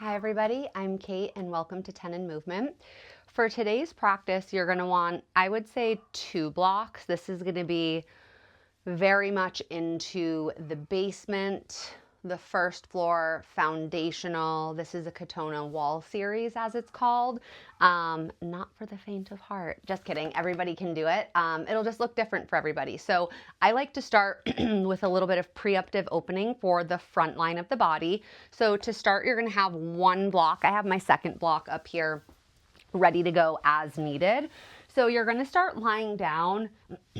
Hi everybody, I'm Kate and welcome to 10 in Movement. For today's practice, you're going to want, I would say, 2 blocks. This is going to be very much into the basement, the first floor, foundational. This is a Katonah wall series, as it's called. Not for the faint of heart. Just kidding. Everybody can do it. It'll just look different for everybody. So I like to start with a little bit of preemptive opening for the front line of the body. So to start, you're going to have 1 block. I have my second block up here ready to go as needed. So you're going to start lying down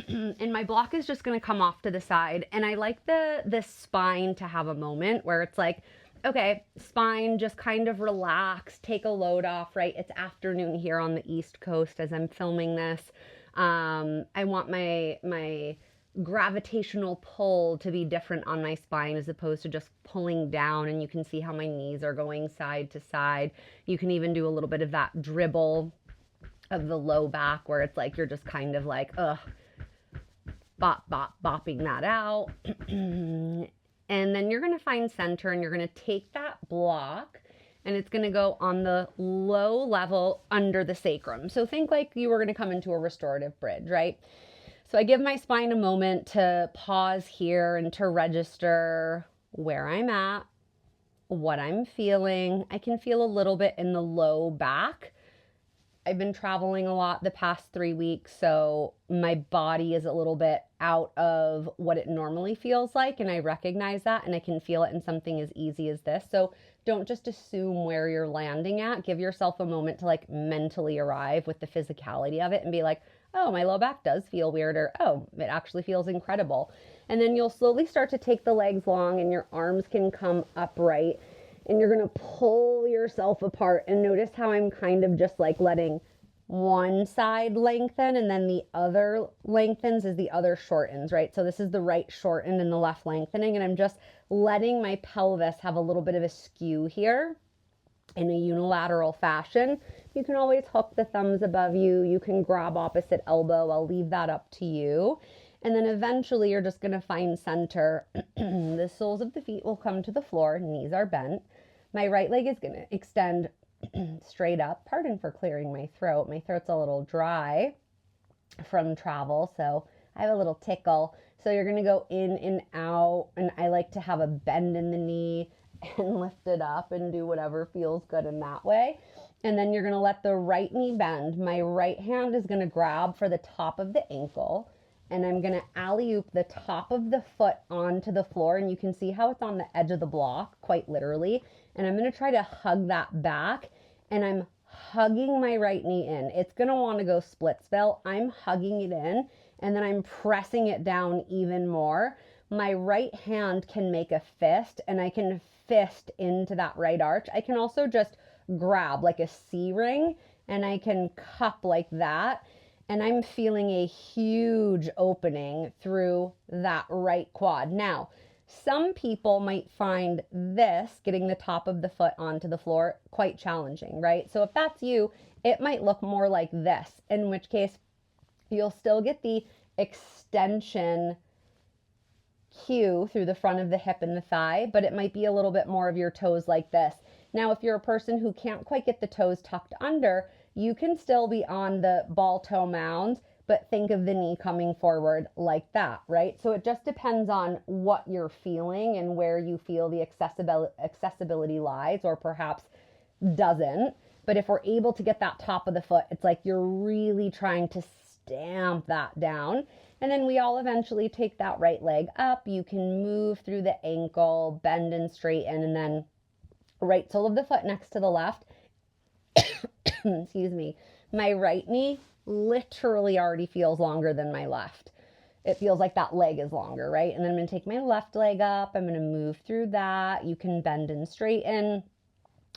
and my block is just going to come off to the side. And I like the spine to have a moment where it's like, okay, spine, just kind of relax, take a load off, right? It's afternoon here on the East Coast as I'm filming this. I want my gravitational pull to be different on my spine as opposed to just pulling down, and you can see how my knees are going side to side. You can even do a little bit of that dribble of the low back where it's like you're just kind of like bopping that out. And then you're going to find center and you're going to take that block and it's going to go on the low level under the sacrum. So think like you were going to come into a restorative bridge, right? So I give my spine a moment to pause here and to register where I'm at, what I'm feeling. I can feel a little bit in the low back. I've been traveling a lot the past 3 weeks, so my body is a little bit out of what it normally feels like, and I recognize that, and I can feel it in something as easy as this. So don't just assume where you're landing at. Give yourself a moment to like mentally arrive with the physicality of it and be like, oh, my low back does feel weird, or oh, it actually feels incredible. And then you'll slowly start to take the legs long and your arms can come upright. And you're going to pull yourself apart and notice how I'm kind of just like letting one side lengthen and then the other lengthens as the other shortens, right? So this is the right shortened and the left lengthening. And I'm just letting my pelvis have a little bit of a skew here in a unilateral fashion. You can always hook the thumbs above you. You can grab opposite elbow. I'll leave that up to you. And then eventually you're just going to find center. The soles of the feet will come to the floor. Knees are bent. My right leg is going to extend straight up. Pardon for clearing my throat. My throat's a little dry from travel, so I have a little tickle. So you're going to go in and out, and I like to have a bend in the knee and lift it up and do whatever feels good in that way. And then you're going to let the right knee bend. My right hand is going to grab for the top of the ankle, and I'm going to alley-oop the top of the foot onto the floor, and you can see how it's on the edge of the block, quite literally. And I'm going to try to hug that back, and I'm hugging my right knee in. It's going to want to go splitsville. I'm hugging it in, and then I'm pressing it down even more. My right hand can make a fist, and I can fist into that right arch. I can also just grab like a C ring, and I can cup like that. And I'm feeling a huge opening through that right quad. Now, some people might find this, getting the top of the foot onto the floor, quite challenging, right? So if that's you, it might look more like this, in which case you'll still get the extension cue through the front of the hip and the thigh, but it might be a little bit more of your toes like this. Now, if you're a person who can't quite get the toes tucked under, you can still be on the ball toe mound, but think of the knee coming forward like that, right? So it just depends on what you're feeling and where you feel the accessibility lies, or perhaps doesn't. But if we're able to get that top of the foot, it's like you're really trying to stamp that down. And then we all eventually take that right leg up. You can move through the ankle, bend and straighten, and then right sole of the foot next to the left. Excuse me. My right knee literally already feels longer than my left. It feels like that leg is longer, right? And then I'm going to take my left leg up. I'm going to move through that. You can bend and straighten.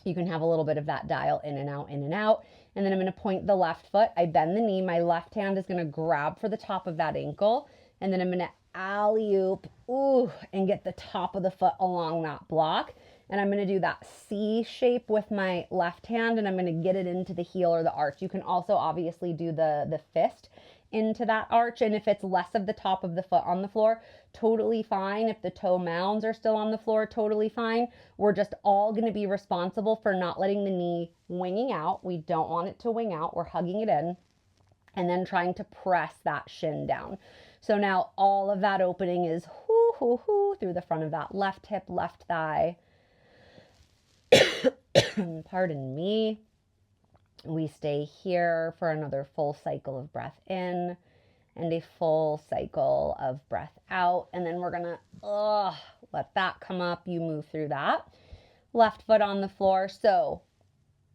You can have a little bit of that dial in and out, in and out. And then I'm going to point the left foot. I bend the knee. My left hand is going to grab for the top of that ankle. And then I'm going to alley-oop, and get the top of the foot along that block. And I'm going to do that C shape with my left hand, and I'm going to get it into the heel or the arch. You can also obviously do the fist into that arch. And if it's less of the top of the foot on the floor, totally fine. If the toe mounds are still on the floor, totally fine. We're just all going to be responsible for not letting the knee winging out. We don't want it to wing out. We're hugging it in and then trying to press that shin down. So now all of that opening is hoo, hoo, hoo, through the front of that left hip, left thigh. Pardon me. We stay here for another full cycle of breath in and a full cycle of breath out. And then we're gonna let that come up. You move through that. Left foot on the floor. So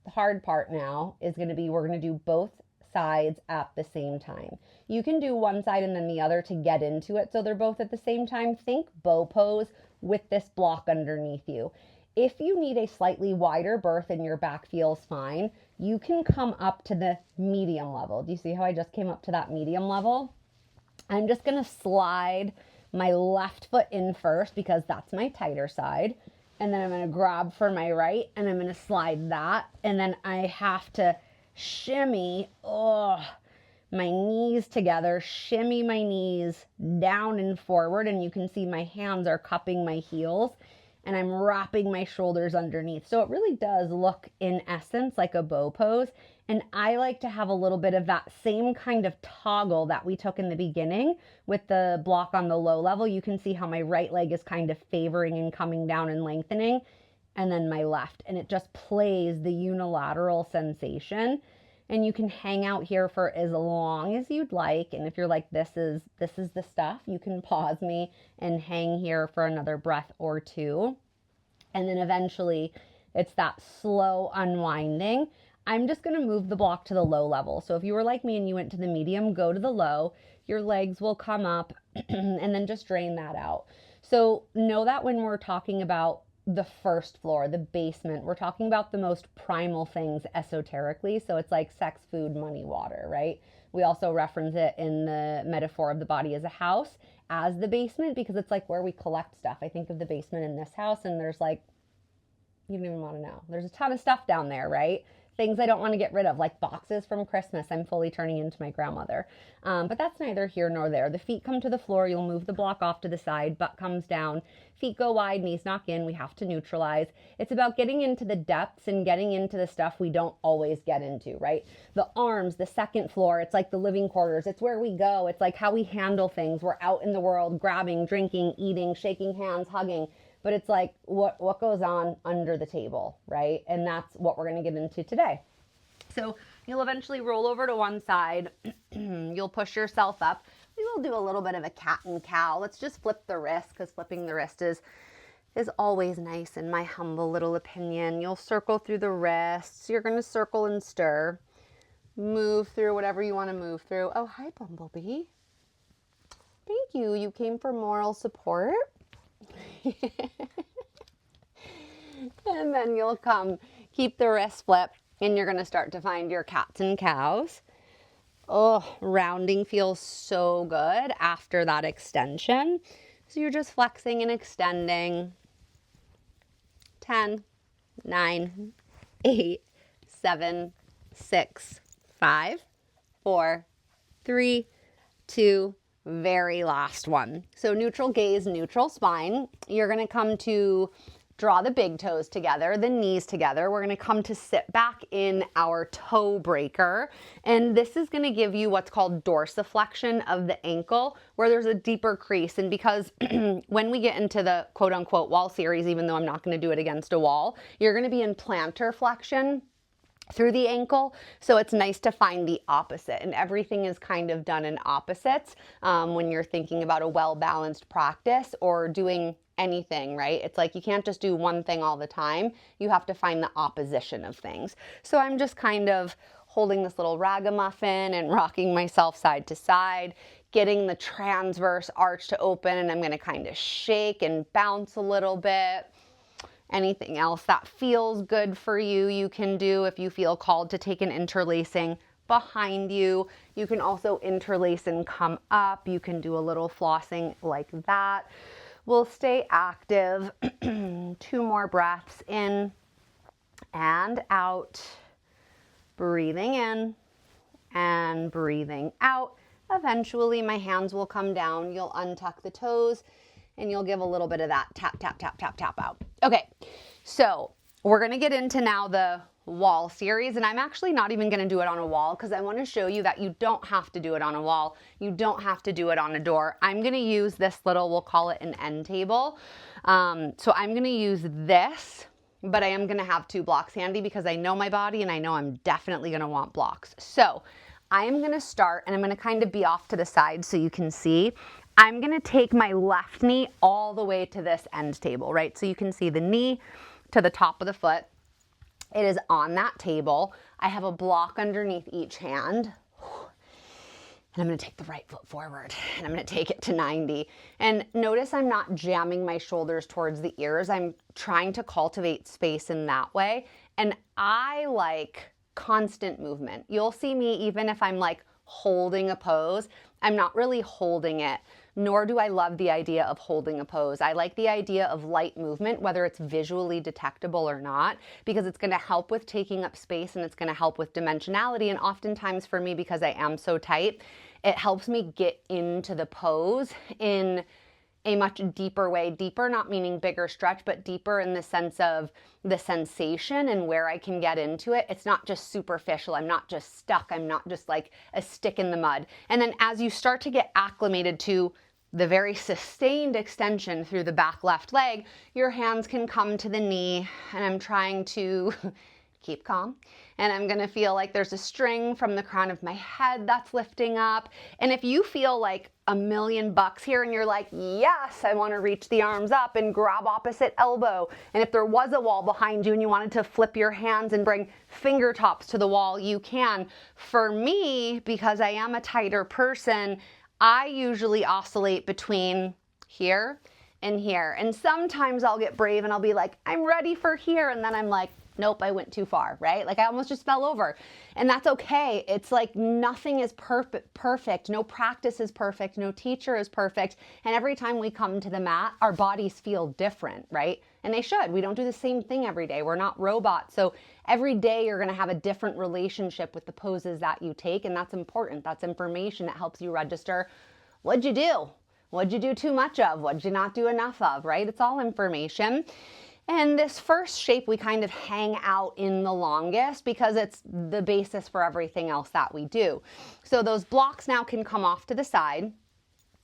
the hard part now is gonna be, we're gonna do both sides at the same time. You can do one side and then the other to get into it so they're both at the same time. Think bow pose with this block underneath you. If you need a slightly wider berth and your back feels fine, you can come up to the medium level. Do you see how I just came up to that medium level? I'm just going to slide my left foot in first because that's my tighter side. And then I'm going to grab for my right and I'm going to slide that. And then I have to shimmy my knees together, shimmy my knees down and forward. And you can see my hands are cupping my heels and I'm wrapping my shoulders underneath. So it really does look in essence like a bow pose. And I like to have a little bit of that same kind of toggle that we took in the beginning with the block on the low level. You can see how my right leg is kind of favoring and coming down and lengthening, and then my left. And it just plays the unilateral sensation. And you can hang out here for as long as you'd like. And if you're like, this is the stuff, you can pause me and hang here for another breath or two. And then eventually it's that slow unwinding. I'm just going to move the block to the low level. So if you were like me and you went to the medium, go to the low. Your legs will come up and then just drain that out. So know that when we're talking about the first floor, the basement, we're talking about the most primal things esoterically. So it's like sex, food, money, water, right? We also reference it in the metaphor of the body as a house as the basement because it's like where we collect stuff. I think of the basement in this house and there's like, you don't even want to know. There's a ton of stuff down there, right? Things I don't want to get rid of, like boxes from Christmas. I'm fully turning into my grandmother. But that's neither here nor there. The feet come to the floor. You'll move the block off to the side. Butt comes down. Feet go wide. Knees knock in. We have to neutralize. It's about getting into the depths and getting into the stuff we don't always get into, right? The arms, the second floor. It's like the living quarters. It's where we go. It's like how we handle things. We're out in the world, grabbing, drinking, eating, shaking hands, hugging. But it's like what goes on under the table, right? And that's what we're going to get into today. So you'll eventually roll over to one side. You'll push yourself up. We will do a little bit of a cat and cow. Let's just flip the wrist because flipping the wrist is always nice in my humble little opinion. You'll circle through the wrists. You're going to circle and stir. Move through whatever you want to move through. Oh, hi, Bumblebee. Thank you. You came for moral support. And then you'll come, keep the wrist flip, and you're going to start to find your cats and cows. Oh, rounding feels so good after that extension. So you're just flexing and extending. 10, 9, 8, 7, 6, 5, 4, 3, 2, very last one. So neutral gaze, neutral spine. You're going to come to draw the big toes together, the knees together. We're going to come to sit back in our toe breaker. And this is going to give you what's called dorsiflexion of the ankle, where there's a deeper crease. And because when we get into the quote unquote wall series, even though I'm not going to do it against a wall, you're going to be in plantar flexion through the ankle. So it's nice to find the opposite, and everything is kind of done in opposites when you're thinking about a well-balanced practice or doing anything, right? It's like you can't just do one thing all the time. You have to find the opposition of things. So I'm just kind of holding this little ragamuffin and rocking myself side to side, getting the transverse arch to open, and I'm going to kind of shake and bounce a little bit. Anything else that feels good for you, you can do. If you feel called to take an interlacing behind you, you can also interlace and come up. You can do a little flossing like that. We'll stay active. 2 more breaths in and out. Breathing in and breathing out. Eventually my hands will come down. You'll untuck the toes and you'll give a little bit of that tap, tap, tap, tap, tap out. Okay, so we're gonna get into now the wall series, and I'm actually not even gonna do it on a wall because I wanna show you that you don't have to do it on a wall. You don't have to do it on a door. I'm gonna use this little, we'll call it an end table. So I'm gonna use this, but I am gonna have 2 blocks handy because I know my body and I know I'm definitely gonna want blocks. So I am gonna start, and I'm gonna kind of be off to the side so you can see. I'm gonna take my left knee all the way to this end table, right? So you can see the knee to the top of the foot. It is on that table. I have a block underneath each hand. And I'm gonna take the right foot forward and I'm gonna take it to 90. And notice I'm not jamming my shoulders towards the ears. I'm trying to cultivate space in that way. And I like constant movement. You'll see me, even if I'm like holding a pose, I'm not really holding it, nor do I love the idea of holding a pose. I like the idea of light movement, whether it's visually detectable or not, because it's gonna help with taking up space and it's gonna help with dimensionality. And oftentimes for me, because I am so tight, it helps me get into the pose in a much deeper way. Deeper, not meaning bigger stretch, but deeper in the sense of the sensation and where I can get into it. It's not just superficial. I'm not just stuck. I'm not just like a stick in the mud. And then as you start to get acclimated to the very sustained extension through the back left leg, your hands can come to the knee, and I'm trying to keep calm. And I'm gonna feel like there's a string from the crown of my head that's lifting up. And if you feel like $1,000,000 here and you're like, yes, I wanna reach the arms up and grab opposite elbow. And if there was a wall behind you and you wanted to flip your hands and bring finger tops to the wall, you can. For me, because I am a tighter person, I usually oscillate between here and here. And sometimes I'll get brave and I'll be like, I'm ready for here. And then I'm like, nope, I went too far, right? Like I almost just fell over. And that's okay. It's like nothing is perfect. No practice is perfect. No teacher is perfect. And every time we come to the mat, our bodies feel different, right? And they should. We don't do the same thing every day. We're not robots. So every day you're going to have a different relationship with the poses that you take. And that's important. That's information. It helps you register. What'd you do? What'd you do too much of? What'd you not do enough of, right? It's all information. And this first shape we kind of hang out in the longest because it's the basis for everything else that we do. So those blocks now can come off to the side.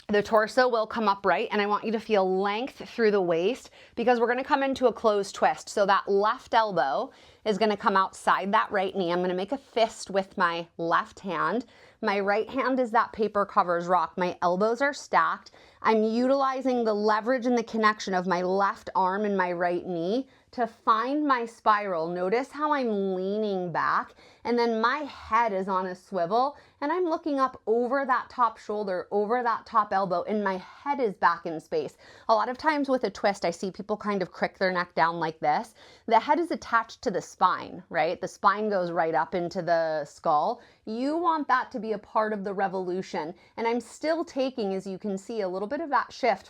The torso will come upright, and I want you to feel length through the waist because we're gonna come into a closed twist. So that left elbow is gonna come outside that right knee. I'm gonna make a fist with my left hand. My right hand is that paper covers rock. My elbows are stacked. I'm utilizing the leverage and the connection of my left arm and my right knee to find my spiral. Notice how I'm leaning back, and then my head is on a swivel and I'm looking up over that top shoulder, over that top elbow, and my head is back in space. A lot of times with a twist, I see people kind of crick their neck down like this. The head is attached to the spine, right? The spine goes right up into the skull. You want that to be a part of the revolution. And I'm still taking, as you can see, a little bit of that shift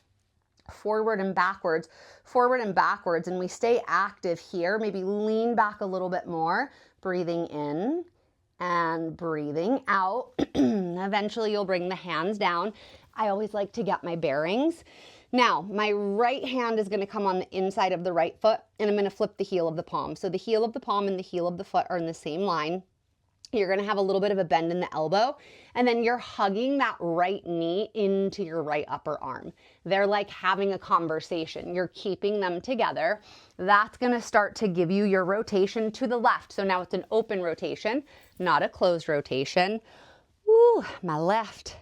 forward and backwards, and we stay active here. Maybe lean back a little bit more, breathing in and breathing out. Eventually you'll bring the hands down. I always like to get my bearings. Now, my right hand is going to come on the inside of the right foot, and I'm going to flip the heel of the palm. So the heel of the palm and the heel of the foot are in the same line. You're going to have a little bit of a bend in the elbow, and then you're hugging that right knee into your right upper arm. They're like having a conversation. You're keeping them together. That's going to start to give you your rotation to the left. So now it's an open rotation, not a closed rotation. Ooh, my left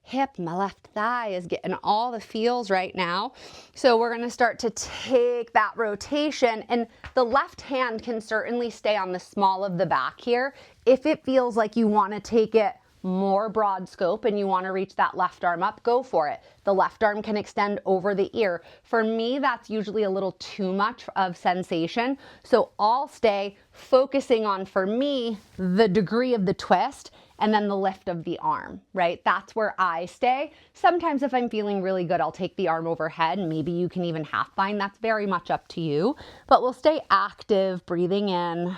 hip, my left thigh is getting all the feels right now. So we're going to start to take that rotation, and the left hand can certainly stay on the small of the back here. If it feels like you want to take it more broad scope and you want to reach that left arm up, go for it. The left arm can extend over the ear. For me, that's usually a little too much of sensation. So I'll stay focusing on, for me, the degree of the twist and then the lift of the arm, right? That's where I stay. Sometimes if I'm feeling really good, I'll take the arm overhead. Maybe you can even half bind. That's very much up to you. But we'll stay active, breathing in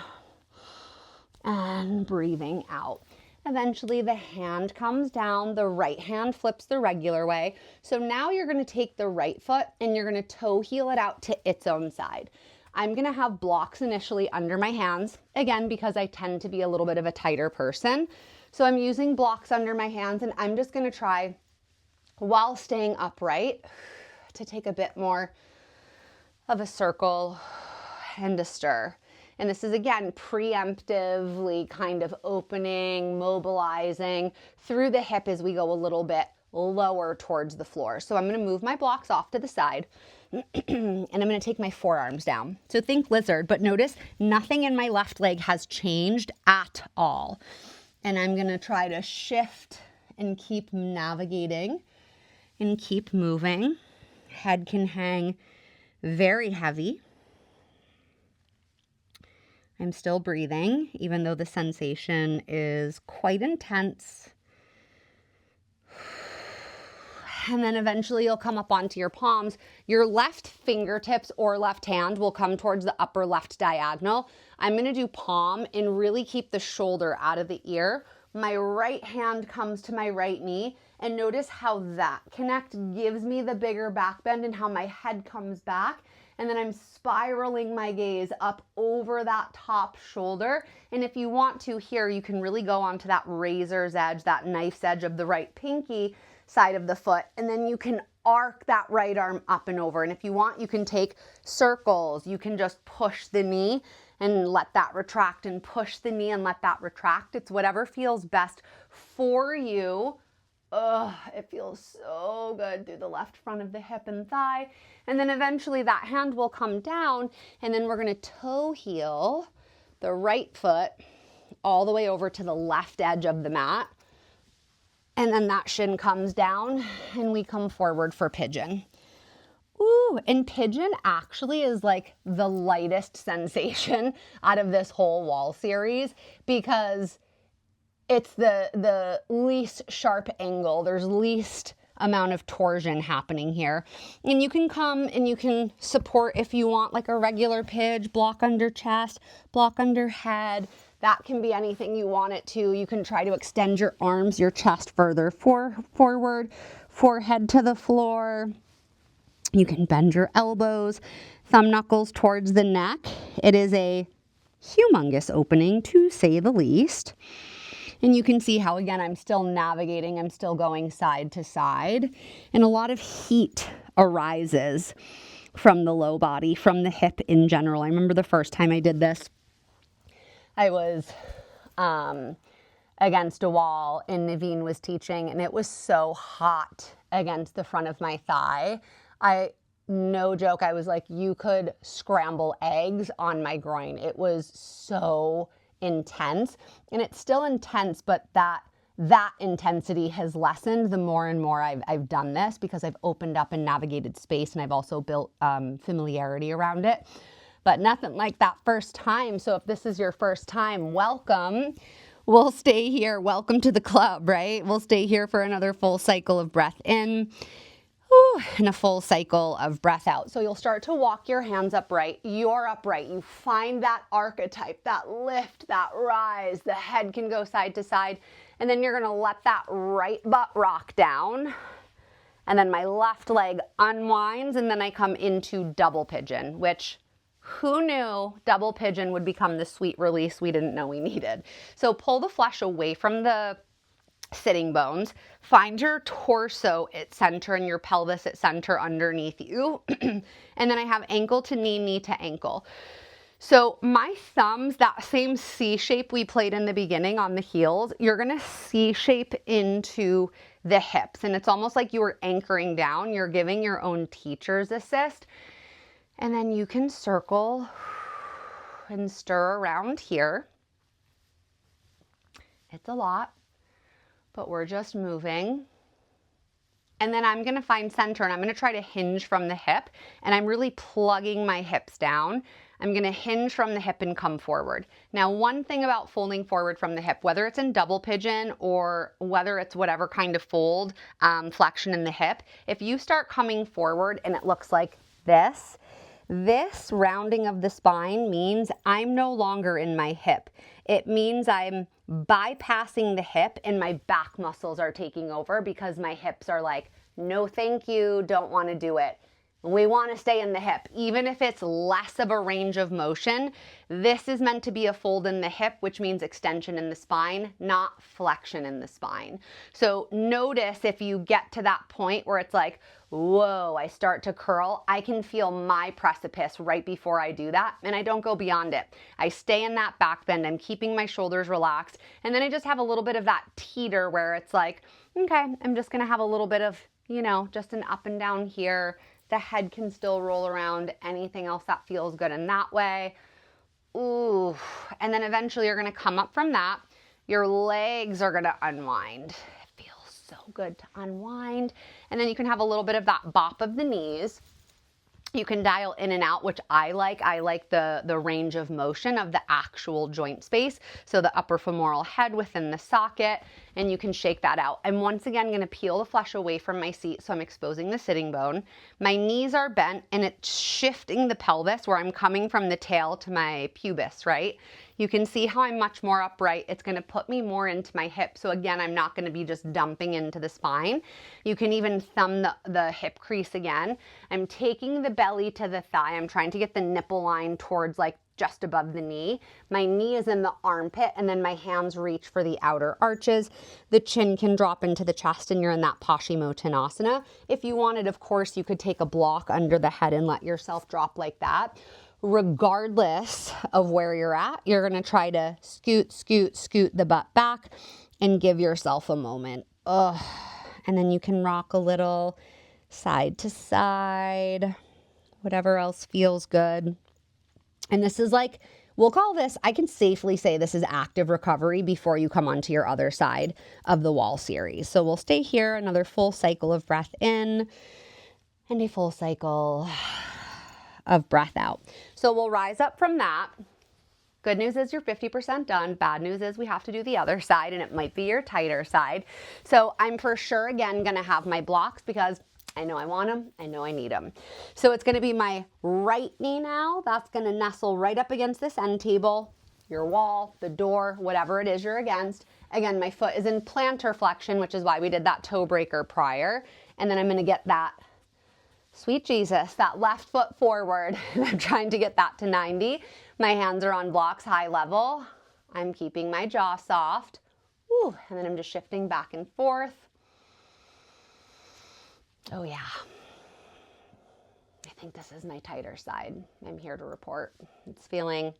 and breathing out. Eventually the hand comes down, the right hand flips the regular way. So now you're gonna take the right foot and you're gonna toe heel it out to its own side. I'm gonna have blocks initially under my hands, again, because I tend to be a little bit of a tighter person. So I'm using blocks under my hands and I'm just gonna try, while staying upright, to take a bit more of a circle and a stir. And this is, again, preemptively kind of opening, mobilizing through the hip as we go a little bit lower towards the floor. So I'm going to move my blocks off to the side and I'm going to take my forearms down. So think lizard, but notice nothing in my left leg has changed at all. And I'm going to try to shift and keep navigating and keep moving. Head can hang very heavy. I'm still breathing, even though the sensation is quite intense. And then eventually you'll come up onto your palms. Your left fingertips or left hand will come towards the upper left diagonal. I'm going to do palm and really keep the shoulder out of the ear. My right hand comes to my right knee, and notice how that connect gives me the bigger back bend and how my head comes back. And then I'm spiraling my gaze up over that top shoulder. And if you want to here, you can really go onto that razor's edge, that knife's edge of the right pinky side of the foot. And then you can arc that right arm up and over. And if you want, you can take circles. You can just push the knee and let that retract, and push the knee and let that retract. It's whatever feels best for you. It feels so good through the left front of the hip and thigh. And then eventually that hand will come down, and then we're going to toe heel the right foot all the way over to the left edge of the mat. And then that shin comes down and we come forward for pigeon. Ooh, and pigeon actually is like the lightest sensation out of this whole wall series, because it's the least sharp angle. There's least amount of torsion happening here. And you can come and you can support if you want, like a regular pidge, block under chest, block under head. That can be anything you want it to. You can try to extend your arms, your chest further forward, forehead to the floor. You can bend your elbows, thumb knuckles towards the neck. It is a humongous opening, to say the least. And you can see how, again, I'm still navigating, I'm still going side to side. And a lot of heat arises from the low body, from the hip in general. I remember the first time I did this, I was against a wall and Naveen was teaching, and it was so hot against the front of my thigh. No joke, I was like, you could scramble eggs on my groin. It was so intense, and it's still intense, but that intensity has lessened the more and more I've done this, because I've opened up and navigated space, and I've also built familiarity around it. But nothing like that first time. So if this is your first time, welcome. We'll stay here. Welcome to the club, right? We'll stay here for another full cycle of breath in. And a full cycle of breath out. So you'll start to walk your hands upright. You're upright. You find that archetype, that lift, that rise. The head can go side to side. And then you're going to let that right butt rock down. And then my left leg unwinds, and then I come into double pigeon, which who knew double pigeon would become the sweet release we didn't know we needed. So pull the flesh away from the sitting bones, find your torso at center and your pelvis at center underneath you. And then I have ankle to knee, knee to ankle. So my thumbs, that same C shape we played in the beginning on the heels, you're going to C shape into the hips. And it's almost like you were anchoring down. You're giving your own teacher's assist. And then you can circle and stir around here. It's a lot, but we're just moving. And then I'm going to find center, and I'm going to try to hinge from the hip, and I'm really plugging my hips down. I'm going to hinge from the hip and come forward. Now, one thing about folding forward from the hip, whether it's in double pigeon or whether it's whatever kind of fold, flexion in the hip, if you start coming forward and it looks like this, This rounding of the spine means I'm no longer in my hip. It means I'm bypassing the hip and my back muscles are taking over because my hips are like, no, thank you, don't want to do it. We want to stay in the hip. Even if it's less of a range of motion, this is meant to be a fold in the hip, which means extension in the spine, not flexion in the spine. So notice if you get to that point where it's like, whoa, I start to curl, I can feel my precipice right before I do that, and I don't go beyond it. I stay in that back bend, I'm keeping my shoulders relaxed, and then I just have a little bit of that teeter where it's like, okay, I'm just gonna have a little bit of, just an up and down here. The head can still roll around, anything else that feels good in that way. Ooh, and then eventually you're gonna come up from that. Your legs are gonna unwind. It feels so good to unwind. And then you can have a little bit of that bop of the knees. You can dial in and out, which I like. I like the range of motion of the actual joint space. So the upper femoral head within the socket, and you can shake that out. I'm once again gonna peel the flesh away from my seat, so I'm exposing the sitting bone. My knees are bent, and it's shifting the pelvis where I'm coming from the tail to my pubis, right? You can see how I'm much more upright. It's gonna put me more into my hip. So again, I'm not gonna be just dumping into the spine. You can even thumb the hip crease again. I'm taking the belly to the thigh. I'm trying to get the nipple line towards like just above the knee. My knee is in the armpit, and then my hands reach for the outer arches. The chin can drop into the chest, and you're in that Paschimottanasana. If you wanted, of course, you could take a block under the head and let yourself drop like that. Regardless of where you're at, you're gonna try to scoot the butt back and give yourself a moment. Ugh. And then you can rock a little side to side, whatever else feels good. And this is like, we'll call this, I can safely say this is active recovery before you come onto your other side of the wall series. So we'll stay here, another full cycle of breath in and a full cycle of breath out. So we'll rise up from that. Good news is you're 50% done. Bad news is we have to do the other side, and it might be your tighter side. So I'm for sure, again, gonna have my blocks because I know I want them, I know I need them. So it's gonna be my right knee now. That's gonna nestle right up against this end table, your wall, the door, whatever it is you're against. Again, my foot is in plantar flexion, which is why we did that toe breaker prior. And then I'm gonna get that, sweet Jesus, that left foot forward. I'm trying to get that to 90. My hands are on blocks, high level. I'm keeping my jaw soft. Woo, and then I'm just shifting back and forth. Oh yeah. I think this is my tighter side. I'm here to report. It's feeling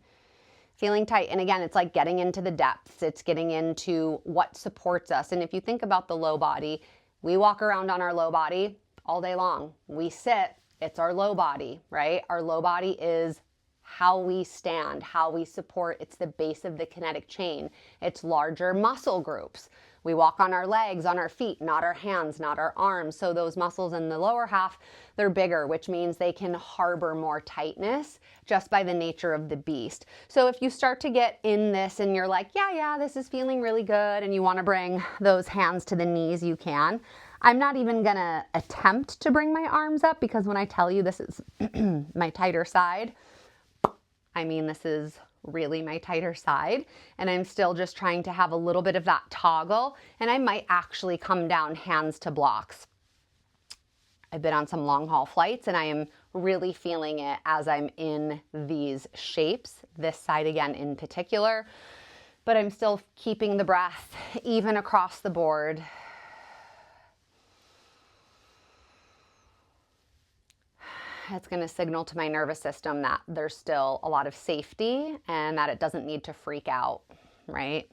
tight. And again, it's like getting into the depths. It's getting into what supports us. And if you think about the low body, we walk around on our low body all day long. We sit, it's our low body, right? Our low body is how we stand, how we support. It's the base of the kinetic chain. It's larger muscle groups. We walk on our legs, on our feet, not our hands, not our arms. So those muscles in the lower half, they're bigger, which means they can harbor more tightness just by the nature of the beast. So if you start to get in this and you're like, yeah, this is feeling really good, and you want to bring those hands to the knees, you can. I'm not even gonna attempt to bring my arms up because when I tell you this is my tighter side, I mean, this is really my tighter side, and I'm still just trying to have a little bit of that toggle, and I might actually come down hands to blocks. I've been on some long haul flights, and I am really feeling it as I'm in these shapes, this side again in particular, but I'm still keeping the breath even across the board. It's going to signal to my nervous system that there's still a lot of safety and that it doesn't need to freak out, right?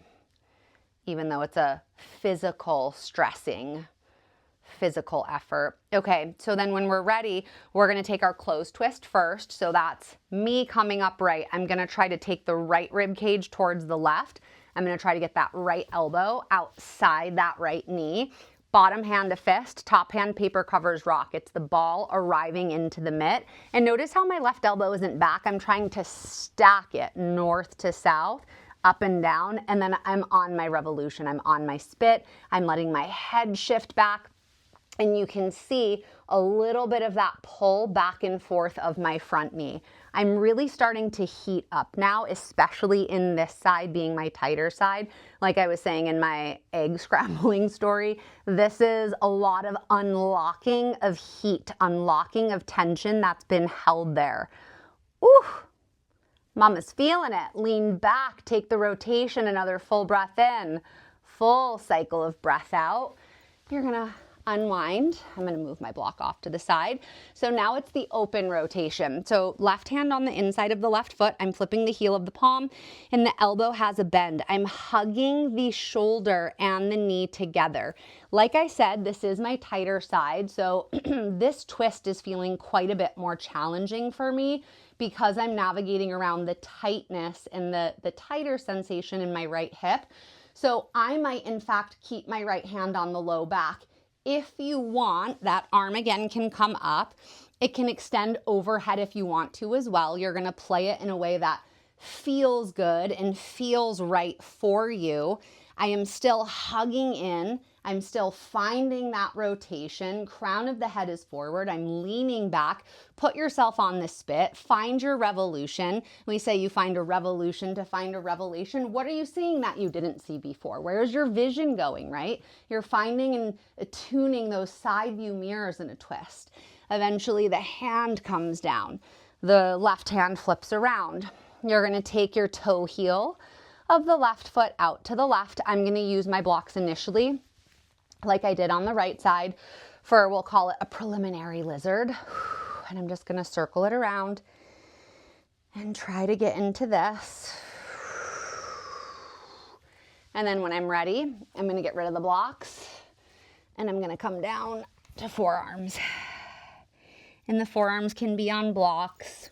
Even though it's a stressing physical effort. Okay, so then when we're ready, we're going to take our closed twist first. So that's me coming upright. I'm going to try to take the right rib cage towards the left. I'm going to try to get that right elbow outside that right knee. Bottom hand to fist, top hand paper covers rock. It's the ball arriving into the mitt. And notice how my left elbow isn't back. I'm trying to stack it north to south, up and down, and then I'm on my revolution. I'm on my spit. I'm letting my head shift back. And you can see a little bit of that pull back and forth of my front knee. I'm really starting to heat up now, especially in this side being my tighter side. Like I was saying in my egg scrambling story, this is a lot of unlocking of heat, unlocking of tension that's been held there. Ooh, mama's feeling it. Lean back, take the rotation, another full breath in, full cycle of breath out. You're gonna unwind. I'm going to move my block off to the side. So now it's the open rotation. So left hand on the inside of the left foot. I'm flipping the heel of the palm and the elbow has a bend. I'm hugging the shoulder and the knee together. Like I said, this is my tighter side. So this twist is feeling quite a bit more challenging for me because I'm navigating around the tightness and the tighter sensation in my right hip. So I might in fact keep my right hand on the low back. If you want, that arm again can come up. It can extend overhead if you want to as well. You're going to play it in a way that feels good and feels right for you. I am still hugging in. I'm still finding that rotation. Crown of the head is forward. I'm leaning back. Put yourself on the spit. Find your revolution. We say you find a revolution to find a revelation. What are you seeing that you didn't see before? Where's your vision going, right? You're finding and attuning those side view mirrors in a twist. Eventually the hand comes down. The left hand flips around. You're going to take your toe heel of the left foot out to the left. I'm going to use my blocks initially, like I did on the right side, for, we'll call it a preliminary lizard. And I'm just going to circle it around and try to get into this. And then when I'm ready, I'm going to get rid of the blocks and I'm going to come down to forearms. And the forearms can be on blocks.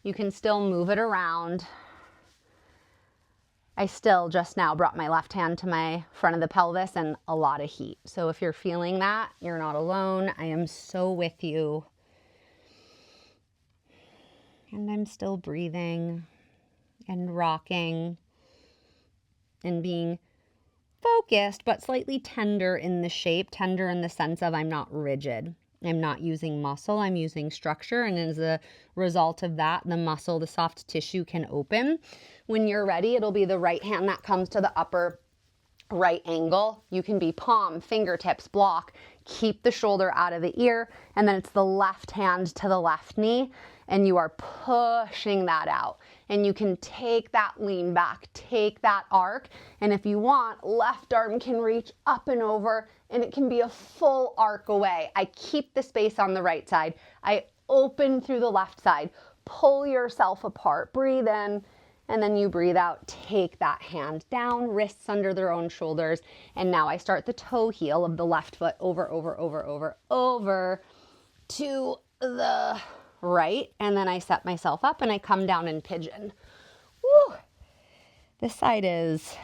You can still move it around. I still just now brought my left hand to my front of the pelvis and a lot of heat. So if you're feeling that, you're not alone. I am so with you. And I'm still breathing and rocking and being focused, but slightly tender in the shape, tender in the sense of I'm not rigid. I'm not using muscle, I'm using structure. And as a result of that, the muscle, the soft tissue can open. When you're ready, it'll be the right hand that comes to the upper right angle. You can be palm, fingertips, block, keep the shoulder out of the ear. And then it's the left hand to the left knee. And you are pushing that out. And you can take that lean back, take that arc. And if you want, left arm can reach up and over and it can be a full arc away. I keep the space on the right side. I open through the left side. Pull yourself apart. Breathe in and then you breathe out. Take that hand down, wrists under their own shoulders. And now I start the toe heel of the left foot over to the right, and then I set myself up and I come down in pigeon. Woo! This side is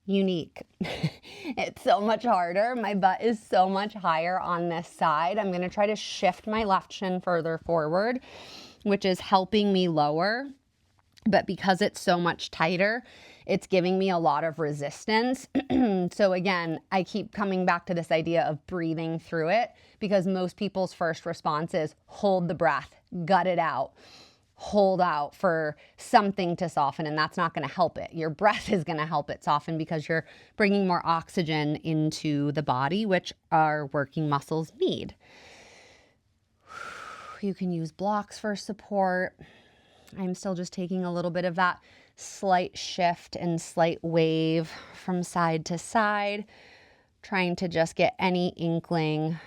unique. It's so much harder. My butt is so much higher on this side. I'm going to try to shift my left shin further forward, which is helping me lower. But because it's so much tighter, it's giving me a lot of resistance. So again, I keep coming back to this idea of breathing through it because most people's first response is hold the breath, gut it out, hold out for something to soften, and that's not going to help it. Your breath is going to help it soften because you're bringing more oxygen into the body, which our working muscles need. You can use blocks for support. I'm still just taking a little bit of that slight shift and slight wave from side to side, trying to just get any inkling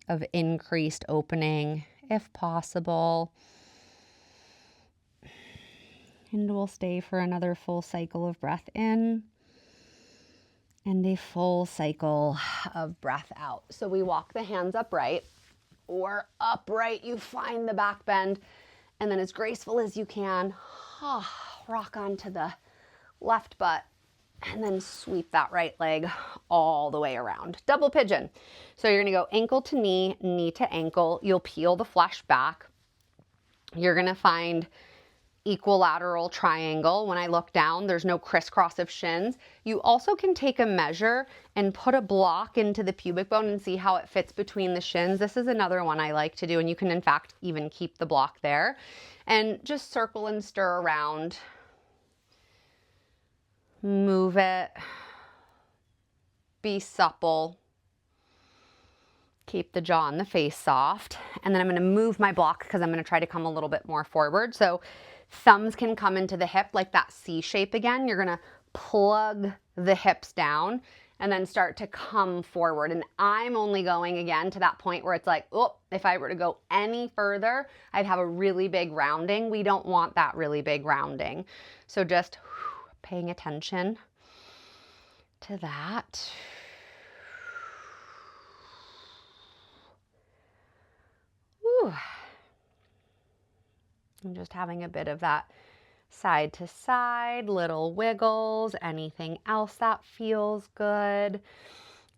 of increased opening if possible. And we'll stay for another full cycle of breath in and a full cycle of breath out. So we walk the hands upright, or upright, you find the back bend, and then as graceful as you can, rock onto the left butt, and then sweep that right leg all the way around. Double pigeon. So you're gonna go ankle to knee, knee to ankle. You'll peel the flesh back. You're gonna find equilateral triangle. When I look down, there's no crisscross of shins. You also can take a measure and put a block into the pubic bone and see how it fits between the shins. This is another one I like to do, and you can in fact even keep the block there and just circle and stir around. Move it. Be supple. Keep the jaw and the face soft. And then I'm going to move my block because I'm going to try to come a little bit more forward. So thumbs can come into the hip like that C shape again. You're going to plug the hips down and then start to come forward. And I'm only going again to that point where it's like, oh, if I were to go any further, I'd have a really big rounding. We don't want that really big rounding. So just paying attention to that. Whew. I'm just having a bit of that side to side, little wiggles, anything else that feels good.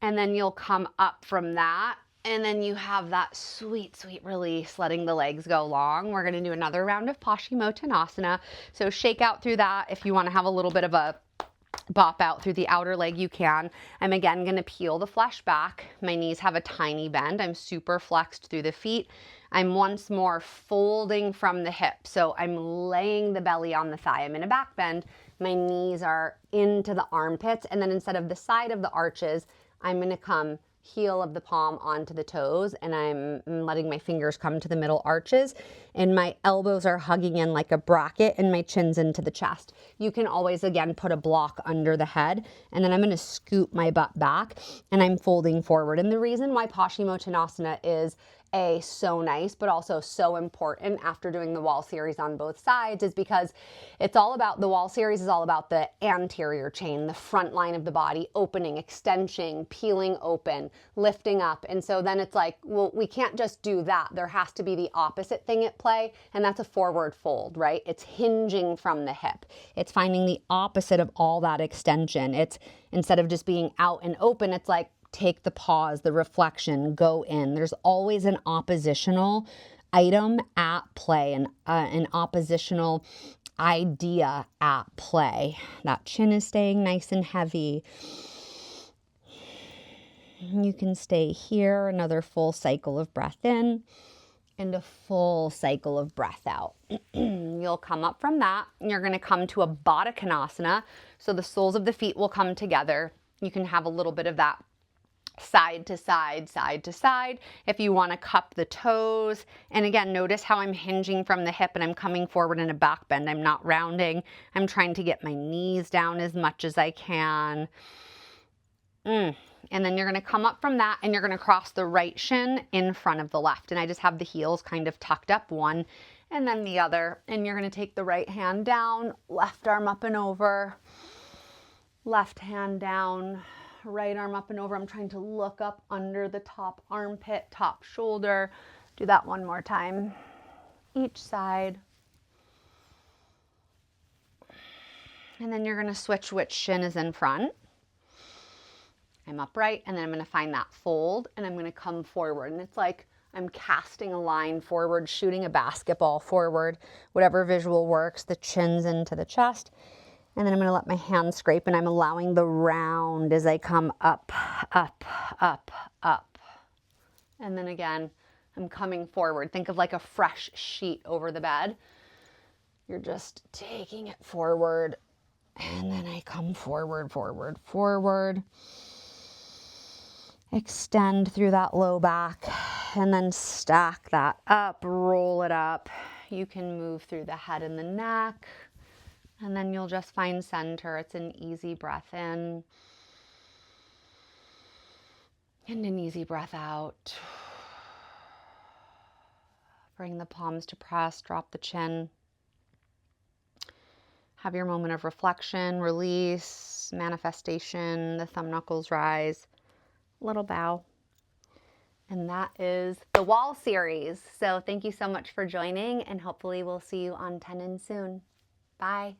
And then you'll come up from that. And then you have that sweet, sweet release, letting the legs go long. We're going to do another round of Paschimottanasana. So shake out through that. If you want to have a little bit of a bop out through the outer leg, you can. I'm again going to peel the flesh back. My knees have a tiny bend. I'm super flexed through the feet. I'm once more folding from the hip. So I'm laying the belly on the thigh. I'm in a back bend. My knees are into the armpits. And then instead of the side of the arches, I'm going to come heel of the palm onto the toes, and I'm letting my fingers come to the middle arches, and my elbows are hugging in like a bracket and my chin's into the chest. You can always again put a block under the head, and then I'm going to scoot my butt back and I'm folding forward. And the reason why Paschimottanasana is so nice but also so important after doing the wall series on both sides is because it's all about, the wall series is all about the anterior chain, the front line of the body, opening, extension, peeling open, lifting up. And so then it's like, well, we can't just do that. There has to be the opposite thing at play, and that's a forward fold, right? It's hinging from the hip. It's finding the opposite of all that extension. It's, instead of just being out and open, it's like, take the pause, the reflection, go in. There's always an oppositional item at play, an oppositional idea at play. That chin is staying nice and heavy. You can stay here, another full cycle of breath in and a full cycle of breath out. You'll come up from that and you're going to come to a Baddha Konasana. So the soles of the feet will come together. You can have a little bit of that side to side, side to side. If you want to cup the toes. And again, notice how I'm hinging from the hip and I'm coming forward in a back bend. I'm not rounding. I'm trying to get my knees down as much as I can. And then you're going to come up from that and you're going to cross the right shin in front of the left. And I just have the heels kind of tucked up, one and then the other. And you're going to take the right hand down, left arm up and over, left hand down, right arm up and over. I'm trying to look up under the top armpit, top shoulder. Do that one more time. Each side. And then you're going to switch which shin is in front. I'm upright, and then I'm going to find that fold, and I'm going to come forward. And it's like I'm casting a line forward, shooting a basketball forward, whatever visual works. The chin's into the chest. And then I'm going to let my hands scrape, and I'm allowing the round as I come up, up, up, up. And then again, I'm coming forward. Think of like a fresh sheet over the bed. You're just taking it forward. And then I come forward, forward, forward. Extend through that low back. And then stack that up, roll it up. You can move through the head and the neck. And then you'll just find center. It's an easy breath in and an easy breath out. Bring the palms to press, drop the chin. Have your moment of reflection, release, manifestation, the thumb knuckles rise, little bow. And that is the wall series. So thank you so much for joining, and hopefully we'll see you on Tenon soon. Bye.